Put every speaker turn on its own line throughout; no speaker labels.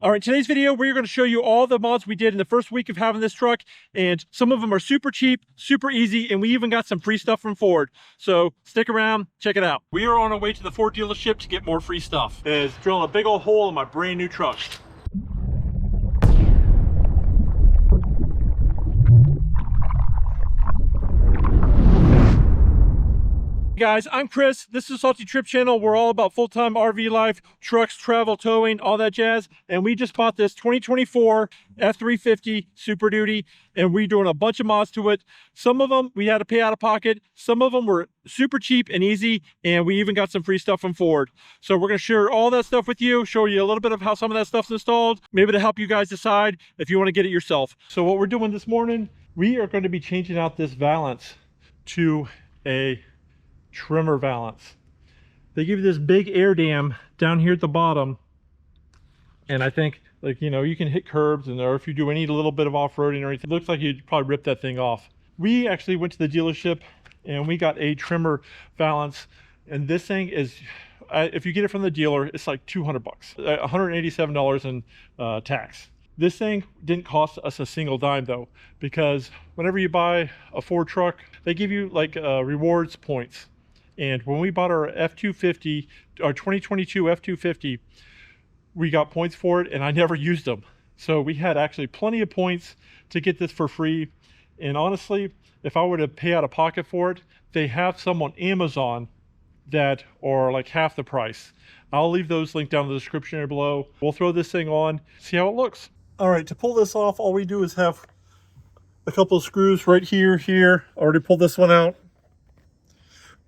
All right, today's video, we're going to show you all the mods we did in the first week of having this truck, and some of them are super cheap, super easy, and we even got some free stuff from Ford. So stick around, check it out. We are on our way to the Ford dealership to get more free stuff. It's drilling a big old hole in my brand new truck. Hey guys, I'm Chris. This is the Salty Trip channel. We're all about full-time RV life, trucks, travel, towing, all that jazz. And we just bought this 2024 F350 Super Duty, and we're doing a bunch of mods to it. Some of them we had to pay out of pocket. Some of them were super cheap and easy, and we even got some free stuff from Ford. So we're going to share all that stuff with you, show you a little bit of how some of that stuff's installed, maybe to help you guys decide if you want to get it yourself. So what we're doing this morning, we are going to be changing out this valance to a trimmer valance. They give you this big air dam down here at the bottom, and I think, like, you know, you can hit curbs, and or if you do any little bit of off-roading or anything, it looks like you'd probably rip that thing off. We actually went to the dealership and we got a trimmer valance, and this thing is, if you get it from the dealer, it's like 200 bucks, $187 in tax. This thing didn't cost us a single dime though, because whenever you buy a Ford truck, they give you like rewards points. And when we bought our F250, our 2022 F250, we got points for it, and I never used them. So we had actually plenty of points to get this for free. And honestly, if I were to pay out of pocket for it, they have some on Amazon that are like half the price. I'll leave those linked down in the description area below. We'll throw this thing on, see how it looks. All right, to pull this off, all we do is have a couple of screws right here, here. I already pulled this one out.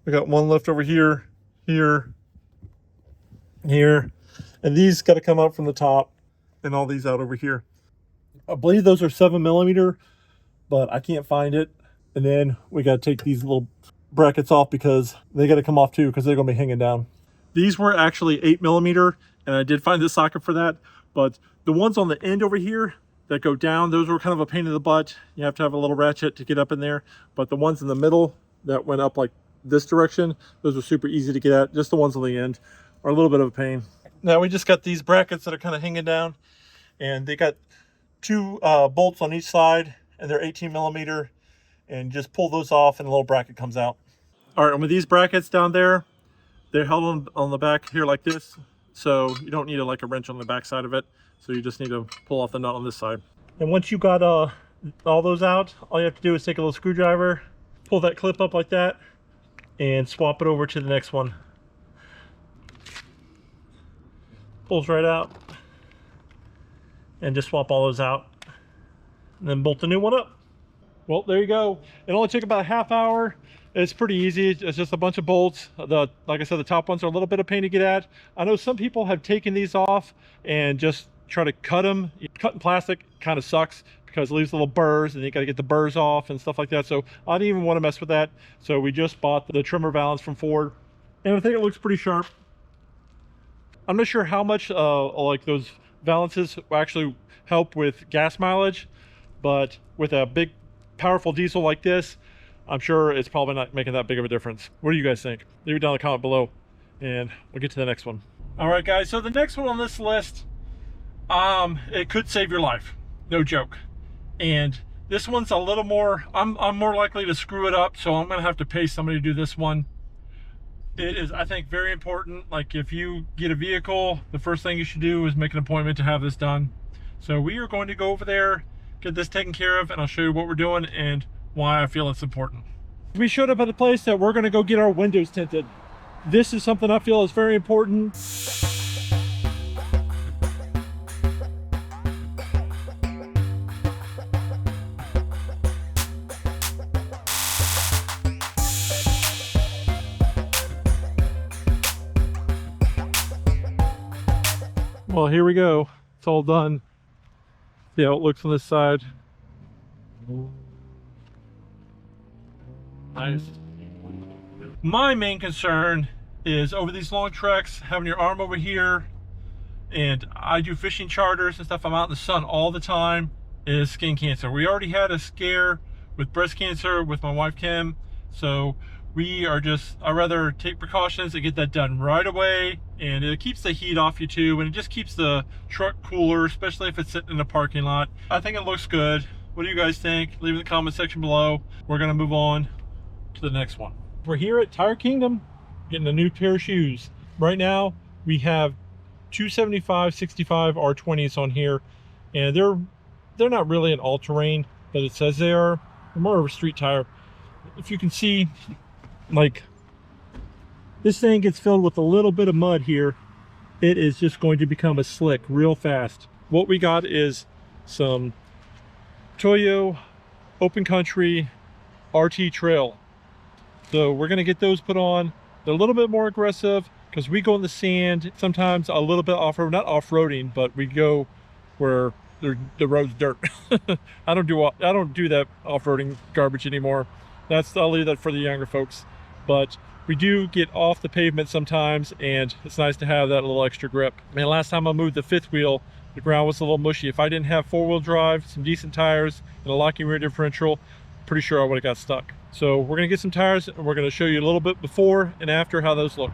We got one left over here, here, here, and these got to come out from the top, and all these out over here. I believe those are 7mm, but I can't find it. And then we got to take these little brackets off because they got to come off too, because they're going to be hanging down. These were actually 8mm, and I did find the socket for that, but the ones on the end over here that go down, those were kind of a pain in the butt. You have to have a little ratchet to get up in there, but the ones in the middle that went up like this direction, those are super easy to get at. Just the ones on the end are a little bit of a pain. Now we just got these brackets that are kind of hanging down, and they got two bolts on each side, and they're 18mm, and just pull those off and a little bracket comes out. All right, and with these brackets down there, they're held on the back here like this, so you don't need like a wrench on the back side of it. So you just need to pull off the nut on this side. And once you got all those out, all you have to do is take a little screwdriver, pull that clip up like that, and swap it over to the next one. Pulls right out, and just swap all those out, and then bolt the new one up. Well, there you go. It only took about a half hour. It's pretty easy. It's just a bunch of bolts. Like I said, the top ones are a little bit of pain to get at. I know some people have taken these off and just try to cut them. Cutting plastic kind of sucks because it leaves little burrs, and you got to get the burrs off and stuff like that. So I didn't even want to mess with that. So we just bought the trimmer valance from Ford, and I think it looks pretty sharp. I'm not sure how much like those valances actually help with gas mileage, but with a big powerful diesel like this, I'm sure it's probably not making that big of a difference. What do you guys think? Leave it down in the comment below, and we'll get to the next one. All right guys, so the next one on this list, it could save your life, no joke. And this one's a little more, I'm more likely to screw it up, so I'm gonna have to pay somebody to do this one. It is, I think, very important. Like, if you get a vehicle, the first thing you should do is make an appointment to have this done. So we are going to go over there, get this taken care of, and I'll show you what we're doing and why I feel it's important. We showed up at a place that we're gonna go get our windows tinted. This is something I feel is very important. Well, here we go. It's all done. See how it looks on this side. Nice. My main concern is over these long treks, having your arm over here, and I do fishing charters and stuff. I'm out in the sun all the time, is skin cancer. We already had a scare with breast cancer with my wife Kim, so I rather take precautions and get that done right away, and it keeps the heat off you too, and it just keeps the truck cooler, especially if it's sitting in a parking lot. I think it looks good. What do you guys think? Leave in the comment section below. We're gonna move on to the next one. We're here at Tire Kingdom getting a new pair of shoes. Right now we have 275/65 R20s on here, and they're not really an all-terrain, but it says they are. They're more of a street tire. If you can see, like, this thing gets filled with a little bit of mud here, it is just going to become a slick real fast. What we got is some Toyo Open Country RT Trail. So we're going to get those put on. They're a little bit more aggressive because we go in the sand, sometimes a little bit off-road, not off-roading, but we go where the road's dirt. I don't do that off-roading garbage anymore. I'll leave that for the younger folks. But we do get off the pavement sometimes, and it's nice to have that little extra grip. Man, last time I moved the fifth wheel, the ground was a little mushy. If I didn't have four-wheel drive, some decent tires, and a locking rear differential, pretty sure I would have got stuck. So we're gonna get some tires, and we're gonna show you a little bit before and after how those look.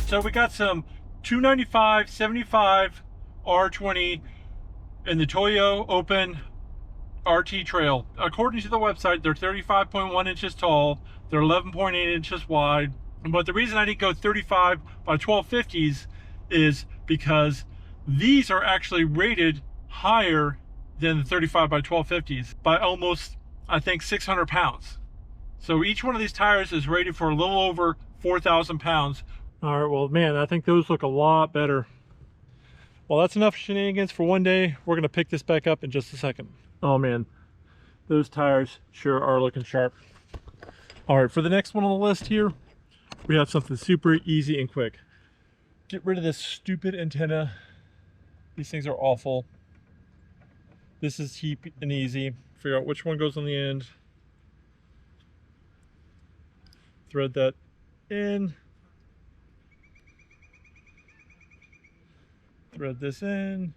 So we got some 295/75 R20 in the Toyo Open RT Trail. According to the website, they're 35.1 inches tall, they're 11.8 inches wide. But the reason I didn't go 35 by 1250s is because these are actually rated higher than the 35 by 1250s by almost, I think, 600 pounds. So each one of these tires is rated for a little over 4,000 pounds. All right, well, man, I think those look a lot better. Well, that's enough shenanigans for one day. We're gonna pick this back up in just a second. Oh man, those tires sure are looking sharp. All right, for the next one on the list here, we have something super easy and quick. Get rid of this stupid antenna. These things are awful. This is cheap and easy. Figure out which one goes on the end. Thread that in. Thread this in.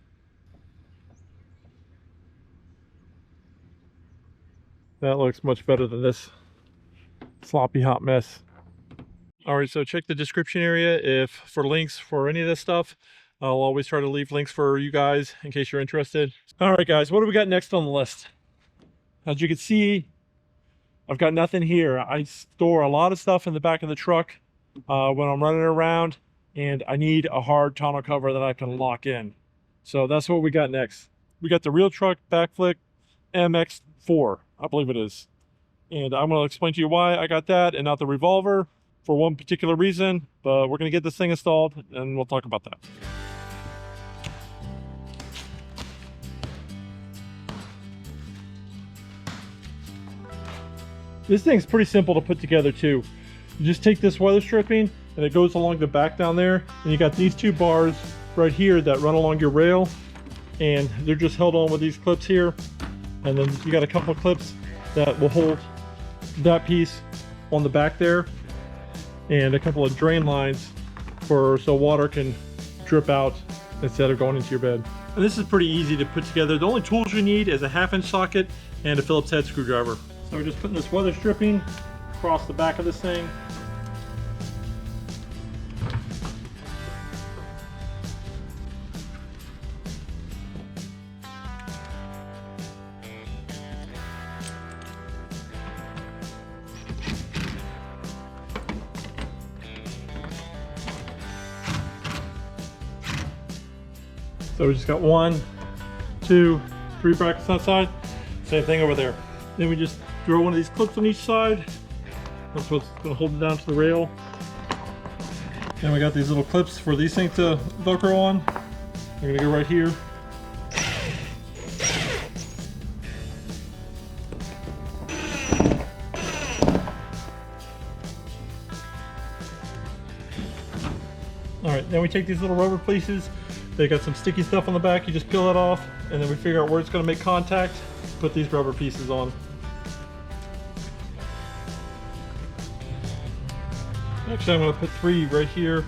That looks much better than this sloppy hot mess. All right, so check the description area for links for any of this stuff. I'll always try to leave links for you guys in case you're interested. All right, guys, what do we got next on the list? As you can see, I've got nothing here. I store a lot of stuff in the back of the truck when I'm running around, and I need a hard tonneau cover that I can lock in. So that's what we got next. We got the Real Truck Backflip MX4, I believe it is. And I'm gonna explain to you why I got that and not the Revolver for one particular reason, but we're gonna get this thing installed and we'll talk about that. This thing's pretty simple to put together too. You just take this weather stripping and it goes along the back down there, and you got these two bars right here that run along your rail, and they're just held on with these clips here, and then you got a couple of clips that will hold that piece on the back there, and a couple of drain lines so water can drip out instead of going into your bed. And this is pretty easy to put together. The only tools you need is a 1/2-inch socket and a Phillips head screwdriver. So we're just putting this weather stripping across the back of this thing. So we just got 1, 2, 3 brackets on that side. Same thing over there. Then we just throw one of these clips on each side. That's what's going to hold it down to the rail. Then we got these little clips for these things to Velcro on. They're going to go right here. Alright, then we take these little rubber pieces. They got some sticky stuff on the back. You just peel it off, and then we figure out where it's going to make contact. Put these rubber pieces on. Actually, I'm going to put 3 right here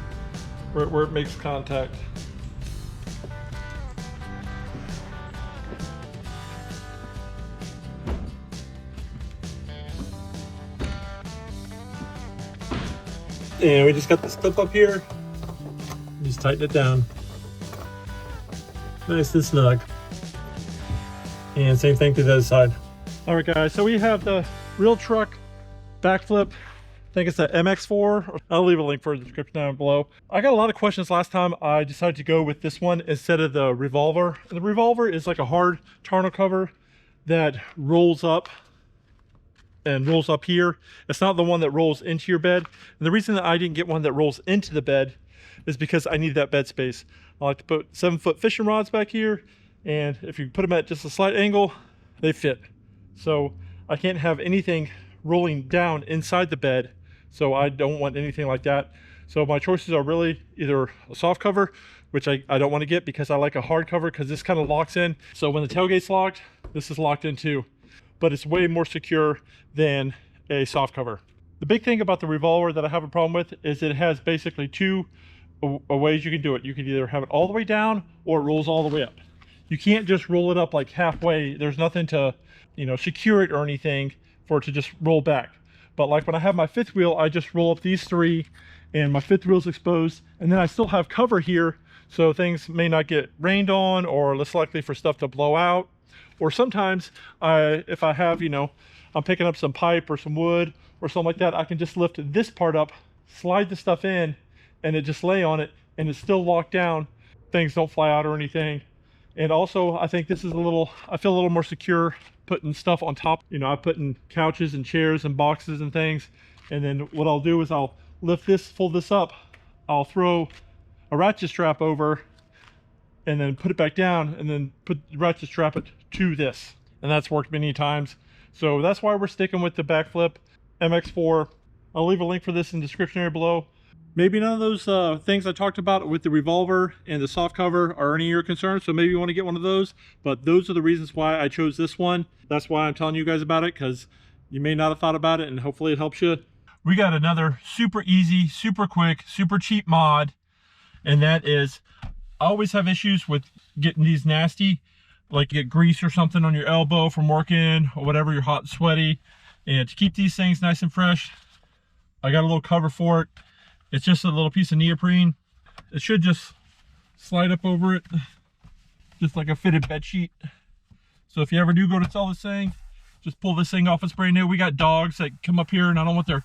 where it makes contact. And we just got this clip up here. Just tighten it down. Nice and snug. And same thing to the other side. All right, guys, so we have the real truck backflip. I think it's the MX4. I'll leave a link for the description down below. I got a lot of questions last time. I decided to go with this one instead of the revolver. And the revolver is like a hard tonneau cover that rolls up and rolls up here. It's not the one that rolls into your bed. And the reason that I didn't get one that rolls into the bed is because I need that bed space. I like to put 7-foot fishing rods back here, and if you put them at just a slight angle, they fit. So I can't have anything rolling down inside the bed, so I don't want anything like that. So my choices are really either a soft cover, which I don't want to get because I like a hard cover because this kind of locks in. So when the tailgate's locked, this is locked in too. But it's way more secure than a soft cover. The big thing about the revolver that I have a problem with is it has basically 2 ways you can do it. You can either have it all the way down or it rolls all the way up. You can't just roll it up like halfway. There's nothing to, you know, secure it or anything for it to just roll back. But like when I have my 5th wheel, I just roll up these 3 and my 5th wheel is exposed, and then I still have cover here so things may not get rained on or less likely for stuff to blow out. Or sometimes if I have, you know, I'm picking up some pipe or some wood or something like that, I can just lift this part up, slide the stuff in, and it just lay on it, and it's still locked down. Things don't fly out or anything. And also, I think this is I feel a little more secure putting stuff on top. You know, I put in couches and chairs and boxes and things. And then what I'll do is I'll lift this, fold this up. I'll throw a ratchet strap over and then put it back down and then put the ratchet strap it to this. And that's worked many times. So that's why we're sticking with the backflip MX4. I'll leave a link for this in the description area below. Maybe none of those things I talked about with the revolver and the soft cover are any of your concerns, so maybe you want to get one of those. But those are the reasons why I chose this one. That's why I'm telling you guys about it, because you may not have thought about it, and hopefully it helps you. We got another super easy, super quick, super cheap mod, and that is, I always have issues with getting these nasty, like you get grease or something on your elbow from working or whatever, you're hot and sweaty. And to keep these things nice and fresh, I got a little cover for it. It's just a little piece of neoprene. It should just slide up over it, just like a fitted bed sheet. So if you ever do go to sell this thing, just pull this thing off. It's brand new. We got dogs that come up here and I don't want their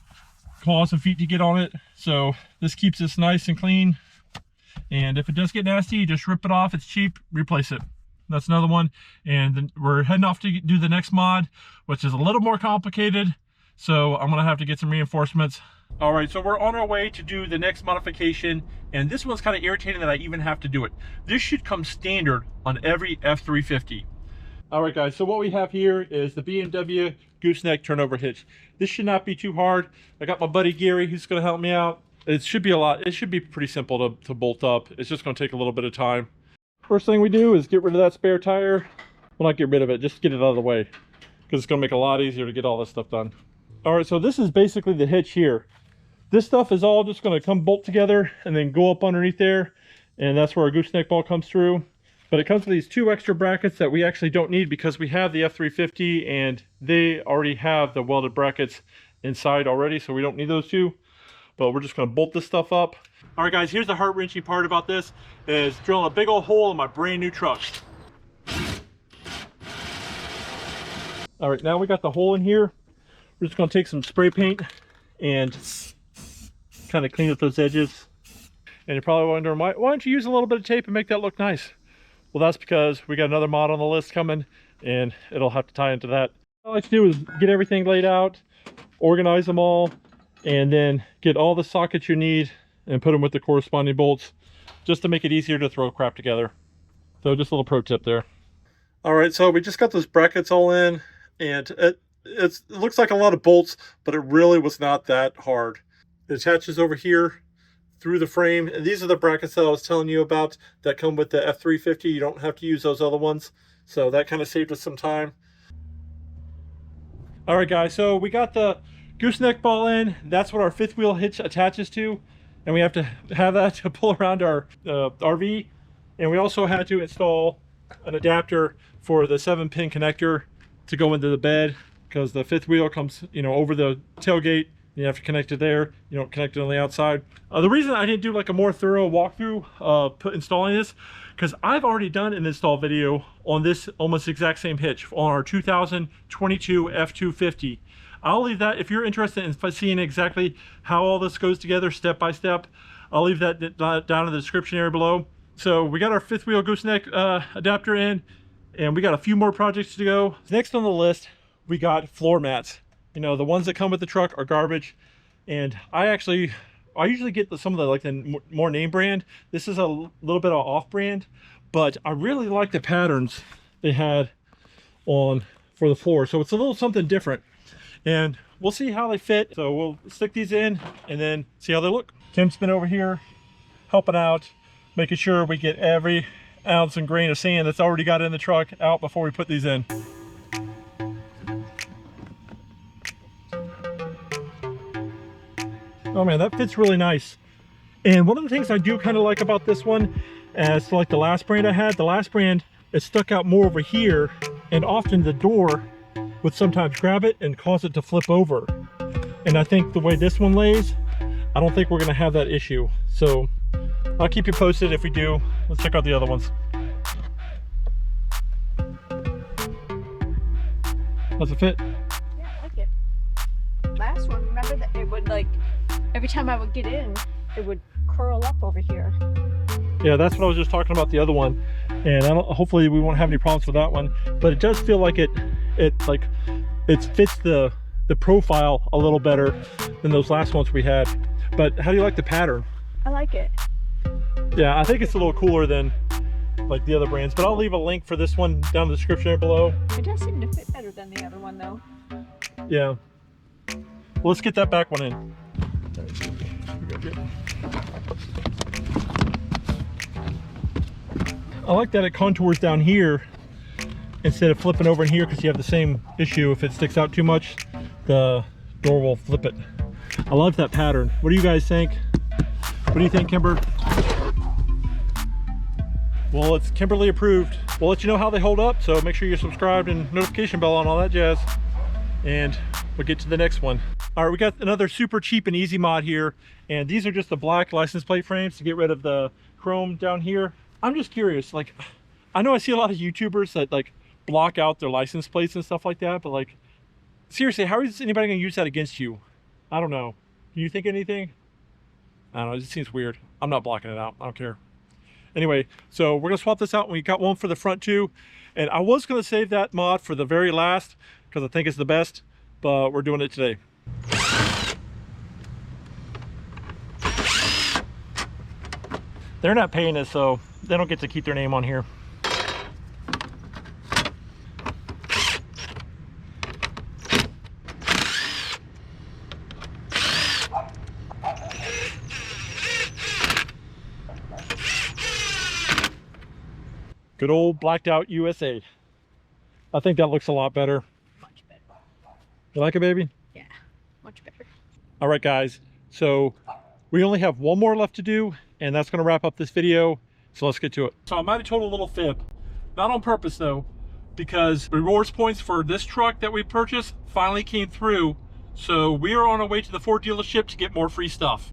claws and feet to get on it. So this keeps this nice and clean. And if it does get nasty, just rip it off. It's cheap, replace it. That's another one. And then we're heading off to do the next mod, which is a little more complicated. So I'm gonna have to get some reinforcements. All right, so we're on our way to do the next modification, and this one's kind of irritating that I even have to do it. This should come standard on every F350. All right, guys, so what we have here is the BMW Gooseneck turnover hitch. This should not be too hard. I got my buddy Gary who's gonna help me out. It should be pretty simple to bolt up. It's just gonna take a little bit of time. First thing we do is get rid of that spare tire. Well, not get rid of it, just get it out of the way, because it's gonna make it a lot easier to get all this stuff done. All right, so this is basically the hitch here. This stuff is all just going to come bolt together and then go up underneath there, and that's where our gooseneck ball comes through. But it comes with these 2 extra brackets that we actually don't need because we have the F350 and they already have the welded brackets inside already, so we don't need those 2. But we're just going to bolt this stuff up. All right, guys, here's the heart-wrenching part about this, is drilling a big old hole in my brand new truck. All right, now we got the hole in here. We're just going to take some spray paint and kind of clean up those edges. And you're probably wondering, why don't you use a little bit of tape and make that look nice? Well, that's because we got another mod on the list coming, and it'll have to tie into that. What I like to do is get everything laid out, organize them all, and then get all the sockets you need and put them with the corresponding bolts, just to make it easier to throw crap together. So just a little pro tip there. All right, so we just got those brackets all in, and it looks like a lot of bolts, but it really was not that hard. It attaches over here through the frame, and these are the brackets that I was telling you about that come with the F350. You don't have to use those other ones, so that kind of saved us some time. All right, guys, so we got the gooseneck ball in. That's what our fifth wheel hitch attaches to, and we have to have that to pull around our RV. And we also had to install an adapter for the 7-pin connector to go into the bed, because the fifth wheel comes, you know, over the tailgate. You have to connect it there. You don't connect it on the outside. The reason I didn't do like a more thorough walkthrough installing this, because I've already done an install video on this almost exact same hitch on our 2022 F250. I'll leave that, if you're interested in seeing exactly how all this goes together step by step, I'll leave that down in the description area below. So we got our fifth wheel gooseneck adapter in, and we got a few more projects to go. Next on the list, we got floor mats. You know, the ones that come with the truck are garbage, and I usually get some of the like the more name brand. This is a little bit of off brand, but I really like the patterns they had on for the floor. So it's a little something different, and we'll see how they fit. So we'll stick these in and then see how they look. Tim's been over here helping out, making sure we get every ounce and grain of sand that's already got in the truck out before we put these in. Oh man, that fits really nice. And one of the things I do kind of like about this one, as to like the last brand I had, the last brand, it stuck out more over here, and often the door would sometimes grab it and cause it to flip over. And I think the way this one lays, I don't think we're gonna have that issue. So I'll keep you posted if we do. Let's check out the other ones. How's it fit?
Yeah, I like it. Last one, remember that it would like, every time I would get in, it would curl up over here.
Yeah, that's what I was just talking about the other one. And hopefully we won't have any problems with that one. But it does feel like it fits the profile a little better than those last ones we had. But how do you like the pattern?
I like it.
Yeah, I think it's a little cooler than like the other brands, but I'll leave a link for this one down in the description area below.
It does seem to fit better than the other one though.
Yeah. Well, let's get that back one in. I like that it contours down here instead of flipping over in here, because you have the same issue. If it sticks out too much, the door will flip it. I love that pattern. What do you guys think? What do you think, Kimber? Well, it's Kimberly approved. We'll let you know how they hold up, so make sure you're subscribed and notification bell on, all that jazz. And we'll get to the next one. All right, we got another super cheap and easy mod here, and these are just the black license plate frames to get rid of the chrome down here. I'm just curious, like, I know I see a lot of YouTubers that like block out their license plates and stuff like that, but like, seriously, how is anybody gonna use that against you? I don't know. Can you think of anything? I don't know, it just seems weird. I'm not blocking it out, I don't care. Anyway, so we're gonna swap this out. We got one for the front too, and I was gonna save that mod for the very last because I think it's the best, but we're doing it today. They're not paying us, so they don't get to keep their name on here. Good old blacked out USA. I think that looks a lot better.
Much better.
You like it, baby?
Yeah, much better.
All right, guys. So we only have one more left to do, and that's going to wrap up this video. So let's get to it. So I might have told a little fib, not on purpose though, because rewards points for this truck that we purchased finally came through. So we are on our way to the Ford dealership to get more free stuff.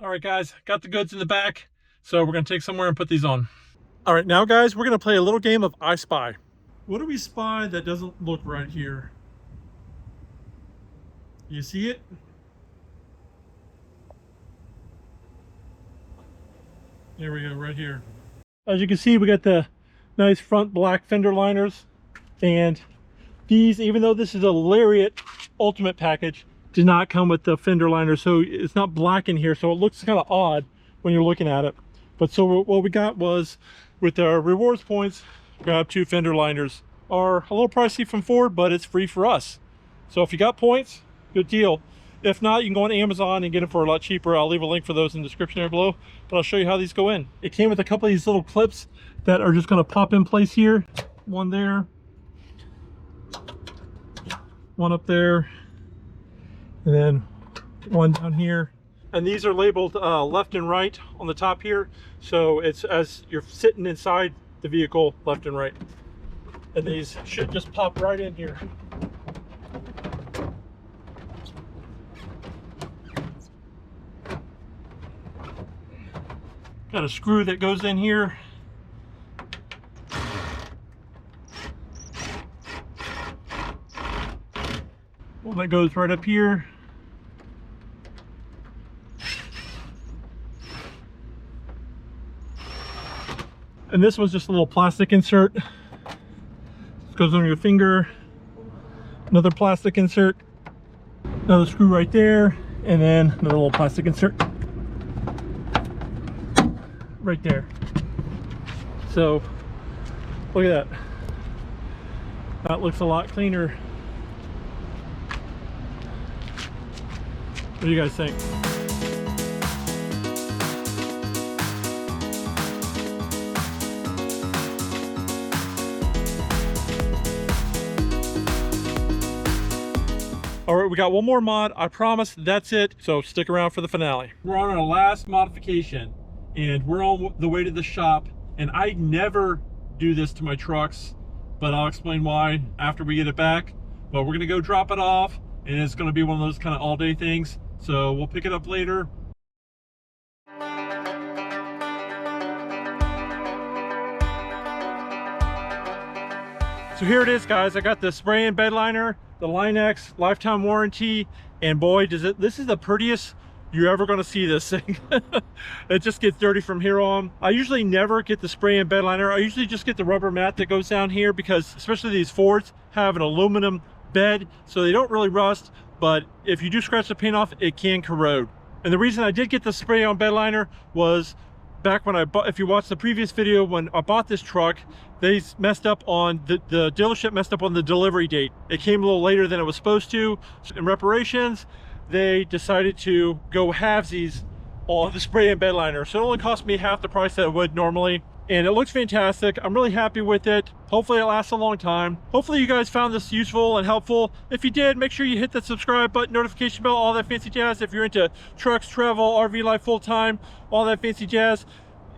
All right, guys, got the goods in the back. So we're going to take somewhere and put these on. All right, now guys, we're gonna play a little game of I Spy. What do we spy that doesn't look right here? You see it? There we go, right here. As you can see, we got the nice front black fender liners, and these, even though this is a Lariat Ultimate package, did not come with the fender liner, so it's not black in here, so it looks kind of odd when you're looking at it. But so what we got was, with our rewards points, grab 2 fender liners. Are a little pricey from Ford, but it's free for us. So if you got points, good deal. If not, you can go on Amazon and get them for a lot cheaper. I'll leave a link for those in the description there below, but I'll show you how these go in. It came with a couple of these little clips that are just going to pop in place here. One there, one up there, and then one down here. And these are labeled left and right on the top here, so it's as you're sitting inside the vehicle, left and right. And these should just pop right in here. Got a screw that goes in here. Well, that goes right up here. And this was just a little plastic insert. This goes on your finger. Another plastic insert. Another screw right there. And then another little plastic insert right there. So look at that. That looks a lot cleaner. What do you guys think? All right, we got one more mod. I promise that's it. So stick around for the finale. We're on our last modification, and we're on the way to the shop. And I never do this to my trucks, but I'll explain why after we get it back. But we're gonna go drop it off, and it's gonna be one of those kind of all-day things. So we'll pick it up later. So here it is, guys. I got the spray and bed liner, the Line-X lifetime warranty, and boy, this is the prettiest you're ever going to see this thing. It just gets dirty from here on. I usually never get the spray and bed liner. I usually just get the rubber mat that goes down here, because especially these Fords have an aluminum bed, so they don't really rust, but if you do scratch the paint off, it can corrode. And the reason I did get the spray on bed liner was back when I bought, if you watched the previous video, when I bought this truck, they messed up on the dealership messed up on the delivery date. It came a little later than it was supposed to. In reparations, they decided to go halvesies on the spray and bed liner, so it only cost me half the price that it would normally, and it looks fantastic. I'm really happy with it. Hopefully it lasts a long time. Hopefully you guys found this useful and helpful. If you did, make sure you hit that subscribe button, notification bell, all that fancy jazz. If you're into trucks, travel, RV life full-time, all that fancy jazz.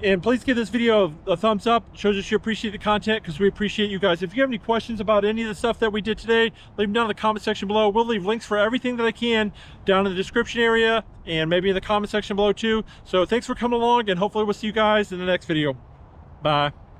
And please give this video a thumbs up. It shows us you appreciate the content, because we appreciate you guys. If you have any questions about any of the stuff that we did today, leave them down in the comment section below. We'll leave links for everything that I can down in the description area, and maybe in the comment section below too. So thanks for coming along, and hopefully we'll see you guys in the next video. Bye.